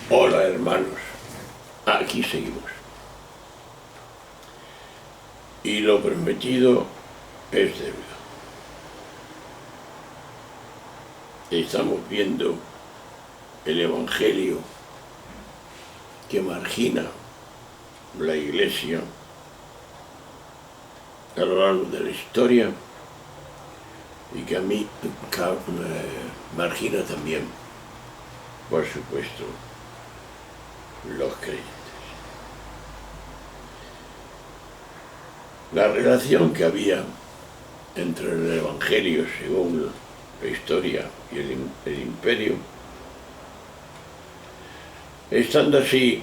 Hola hermanos, aquí seguimos. Y lo prometido es deuda. Estamos viendo el Evangelio que margina la Iglesia a lo largo de la historia y que a mí margina también, por supuesto, los creyentes. La relación que había entre el Evangelio según la historia y el imperio, estando así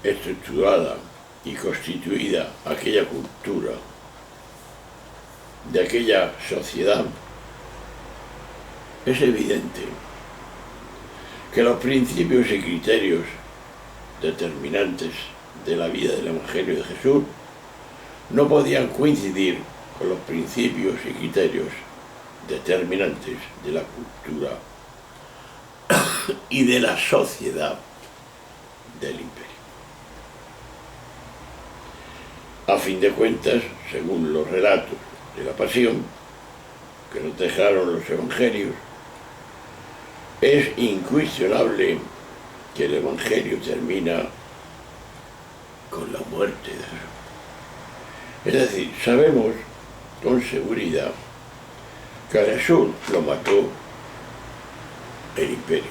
estructurada y constituida aquella cultura de aquella sociedad, es evidente que los principios y criterios determinantes de la vida del Evangelio de Jesús no podían coincidir con los principios y criterios determinantes de la cultura y de la sociedad del imperio. A fin de cuentas, según los relatos de la pasión que nos dejaron los evangelios, es incuestionable que el Evangelio termina con la muerte de Jesús. Es decir, sabemos con seguridad que a Jesús lo mató el imperio.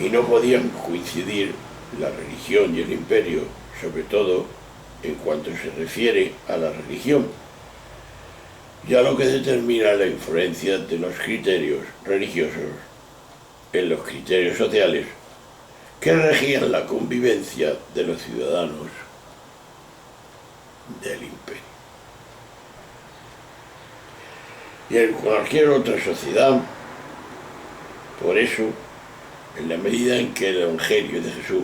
Y no podían coincidir la religión y el imperio, sobre todo en cuanto se refiere a la religión, ya lo que determina la influencia de los criterios religiosos en los criterios sociales que regían la convivencia de los ciudadanos del imperio. Y en cualquier otra sociedad, por eso, en la medida en que el Evangelio de Jesús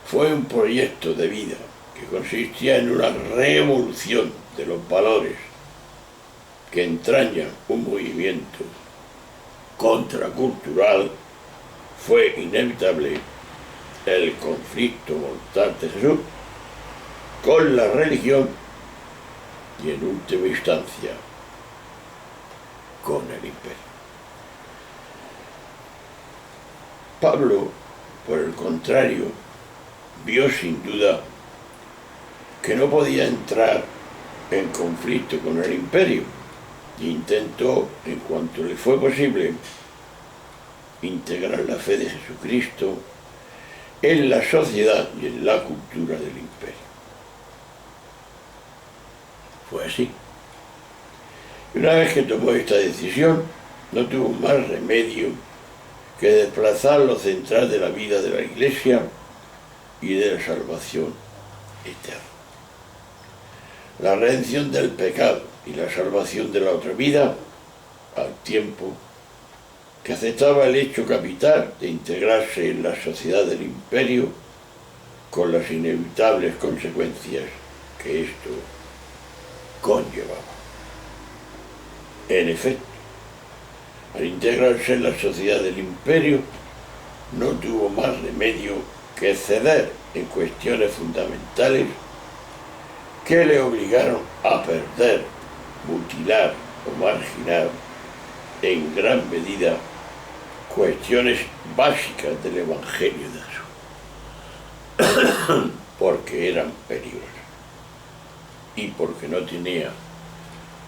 fue un proyecto de vida que consistía en una revolución de los valores que entraña un movimiento contracultural, fue inevitable el conflicto mortal de Jesús con la religión y, en última instancia, con el imperio. Pablo, por el contrario, vio sin duda que no podía entrar en conflicto con el imperio e intentó, en cuanto le fue posible, integrar la fe de Jesucristo en la sociedad y en la cultura del imperio. Fue así. Y una vez que tomó esta decisión, no tuvo más remedio que desplazar lo central de la vida de la Iglesia y de la salvación eterna. La redención del pecado y la salvación de la otra vida, al tiempo que aceptaba el hecho capital de integrarse en la sociedad del imperio con las inevitables consecuencias que esto conllevaba. En efecto, al integrarse en la sociedad del imperio, no tuvo más remedio que ceder en cuestiones fundamentales que le obligaron a perder, mutilar o marginar en gran medida cuestiones básicas del Evangelio de Jesús, porque eran peligrosas y porque no tenía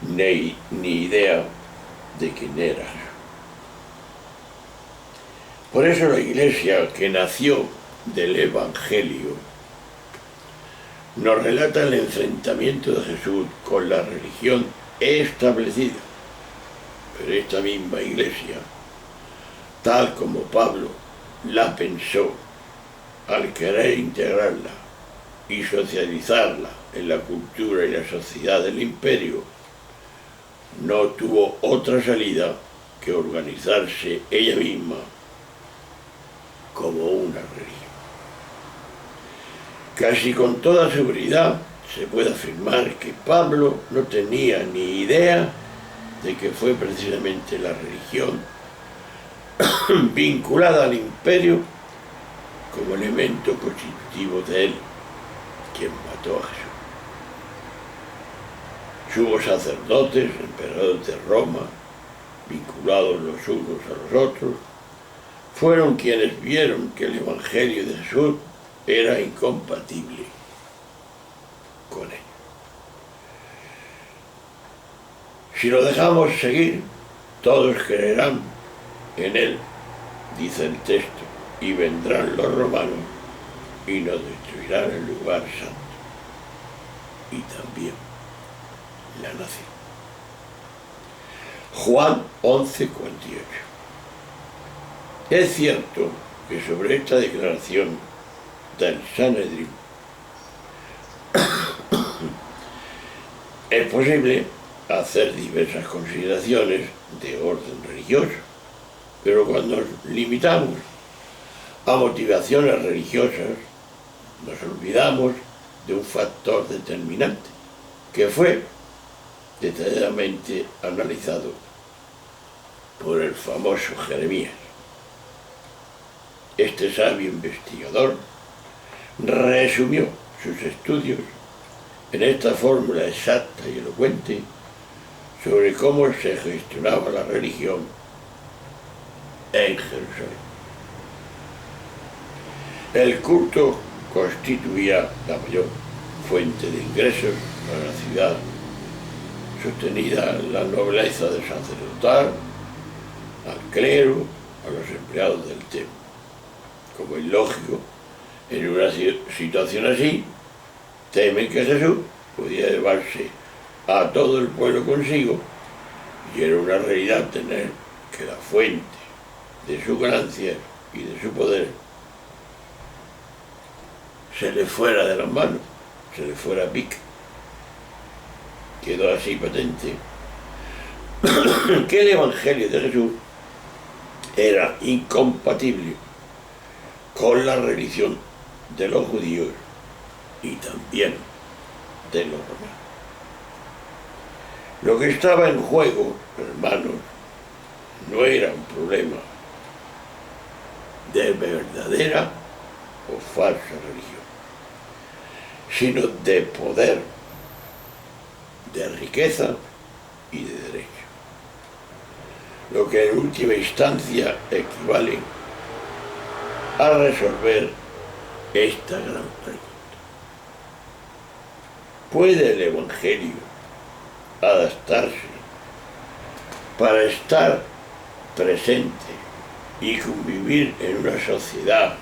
ni idea de quién era Jesús. Por eso la Iglesia, que nació del Evangelio, nos relata el enfrentamiento de Jesús con la religión establecida. Pero esta misma Iglesia, tal como Pablo la pensó al querer integrarla y socializarla en la cultura y la sociedad del imperio, no tuvo otra salida que organizarse ella misma como una religión. Casi con toda seguridad se puede afirmar que Pablo no tenía ni idea de que fue precisamente la religión vinculada al imperio como elemento constitutivo de él quien mató a Jesús. Sumos sacerdotes, emperadores de Roma, vinculados los unos a los otros, fueron quienes vieron que el Evangelio de Jesús era incompatible con él. Si lo dejamos seguir, todos creerán en él, dice el texto, y vendrán los romanos y nos destruirán el lugar santo y también la nación. Juan 11:48. Es cierto que sobre esta declaración del Sanedrín es posible hacer diversas consideraciones de orden religioso, pero cuando nos limitamos a motivaciones religiosas, nos olvidamos de un factor determinante, que fue detalladamente analizado por el famoso Jeremías. Este sabio investigador resumió sus estudios en esta fórmula exacta y elocuente sobre cómo se gestionaba la religión en Jerusalén. El culto constituía la mayor fuente de ingresos para la ciudad, sostenida la nobleza del sacerdotal, al clero, a los empleados del templo. Como es lógico, en una situación así, temen que Jesús podía llevarse a todo el pueblo consigo, y era una realidad tener que la fuente de su ganancia y de su poder se le fuera de las manos, se le fuera a pique. Quedó así patente que el Evangelio de Jesús era incompatible con la religión de los judíos y también de los romanos. Lo que estaba en juego, hermanos, no era un problema de verdadera o falsa religión, sino de poder, de riqueza y de derecho, lo que en última instancia equivale a resolver esta gran pregunta. ¿Puede el Evangelio adaptarse para estar presente y convivir en una sociedad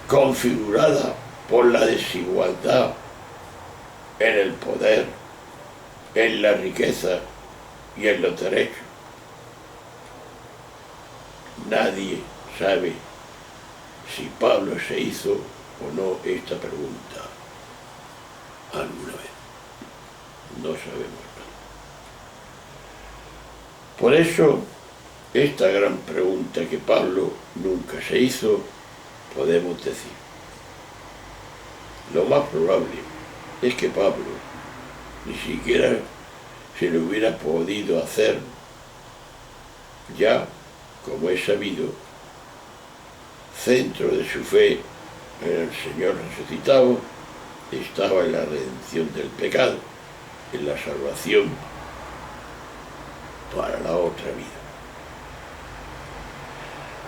configurada por la desigualdad en el poder, en la riqueza y en los derechos? Nadie sabe si Pablo se hizo o no esta pregunta alguna vez. No sabemos nada. Por eso, esta gran pregunta que Pablo nunca se hizo, podemos decir: lo más probable es que Pablo ni siquiera se lo hubiera podido hacer, ya, como es sabido, centro de su fe en el Señor resucitado estaba en la redención del pecado, en la salvación para la otra vida.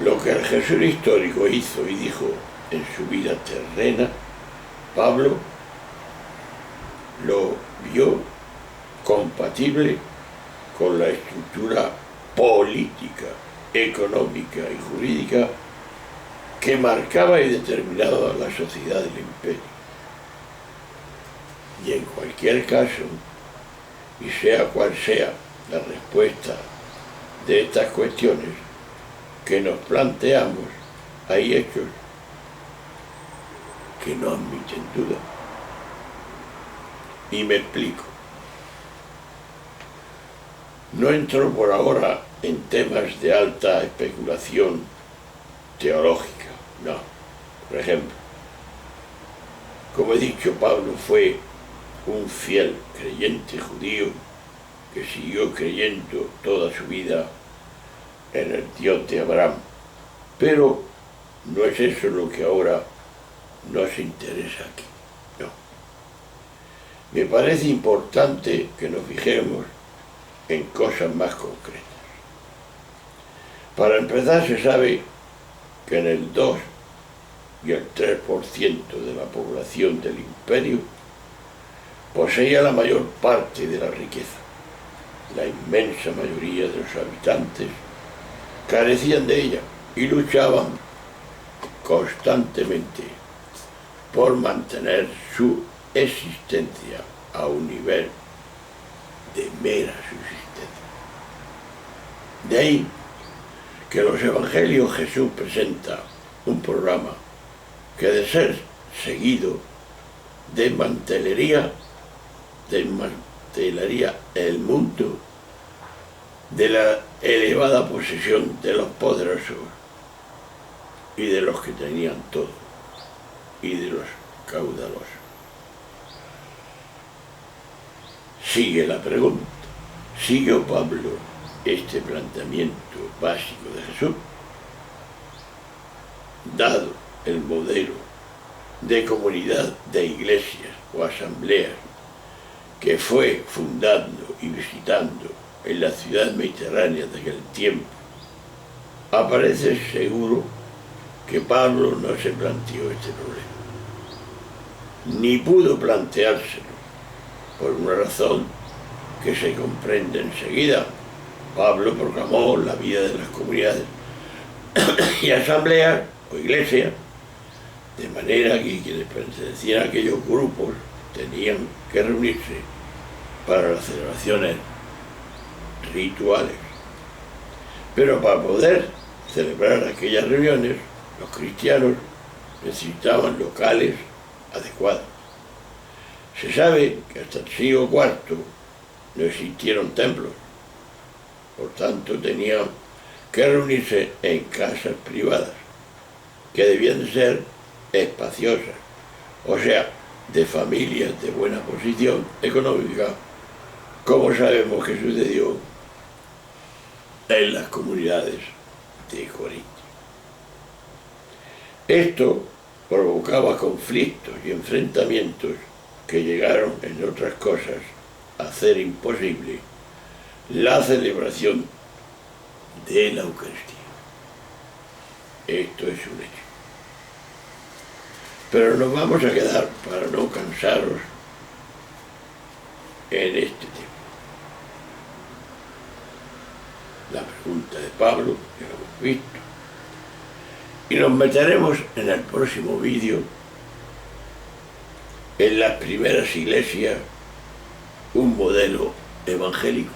Lo que el Jesús histórico hizo y dijo en su vida terrena, Pablo lo vio compatible con la estructura política, económica y jurídica que marcaba y determinaba la sociedad del imperio. Y en cualquier caso, y sea cual sea la respuesta de estas cuestiones que nos planteamos, hay hechos que no admiten duda. Y me explico. No entro por ahora en temas de alta especulación teológica, no. Por ejemplo, como he dicho, Pablo fue un fiel creyente judío que siguió creyendo toda su vida en el Dios de Abraham. Pero no es eso lo que ahora nos interesa aquí, no. Me parece importante que nos fijemos en cosas más concretas. Para empezar, se sabe que en el 2 y el 3% de la población del imperio poseía la mayor parte de la riqueza. La inmensa mayoría de los habitantes carecían de ella y luchaban constantemente por mantener su existencia a un nivel de mera subsistencia. De ahí que en los evangelios Jesús presenta un programa que, de ser seguido, desmantelaría el mundo de la elevada posesión de los poderosos y de los que tenían todo, y de los caudalosos. Sigue la pregunta. ¿Siguió Pablo este planteamiento básico de Jesús? Dado el modelo de comunidad de iglesias o asambleas que fue fundando y visitando en la ciudad mediterránea de aquel tiempo, aparece seguro que Pablo no se planteó este problema, ni pudo planteárselo, por una razón que se comprende enseguida. Pablo proclamó la vida de las comunidades y asambleas o iglesias, de manera que quienes pertenecían a aquellos grupos tenían que reunirse para las celebraciones rituales. Pero para poder celebrar aquellas reuniones, los cristianos necesitaban locales adecuados. Se sabe que hasta el siglo IV no existieron templos, por tanto tenían que reunirse en casas privadas, que debían de ser espaciosas, o sea, de familias de buena posición económica, como sabemos que sucedió en las comunidades de Corinto. Esto provocaba conflictos y enfrentamientos que llegaron, entre otras cosas, a hacer imposible la celebración de la Eucaristía. Esto es un hecho. Pero nos vamos a quedar, para no cansaros, en este tema. La pregunta de Pablo, ya lo hemos visto, y nos meteremos en el próximo vídeo en las primeras iglesias, un modelo evangélico.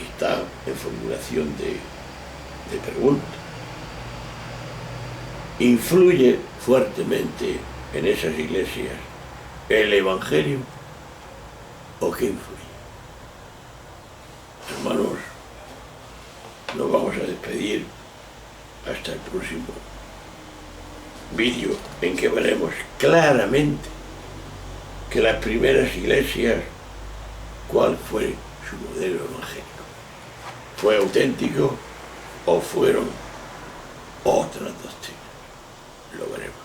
Está en formulación de preguntas. ¿Influye fuertemente en esas iglesias el evangelio o qué influye? Hermanos, nos vamos a despedir hasta el próximo vídeo, en que veremos claramente que las primeras iglesias, cuál fue su modelo evangélico. ¿Fue auténtico o fueron otras doctrinas? Lo veremos.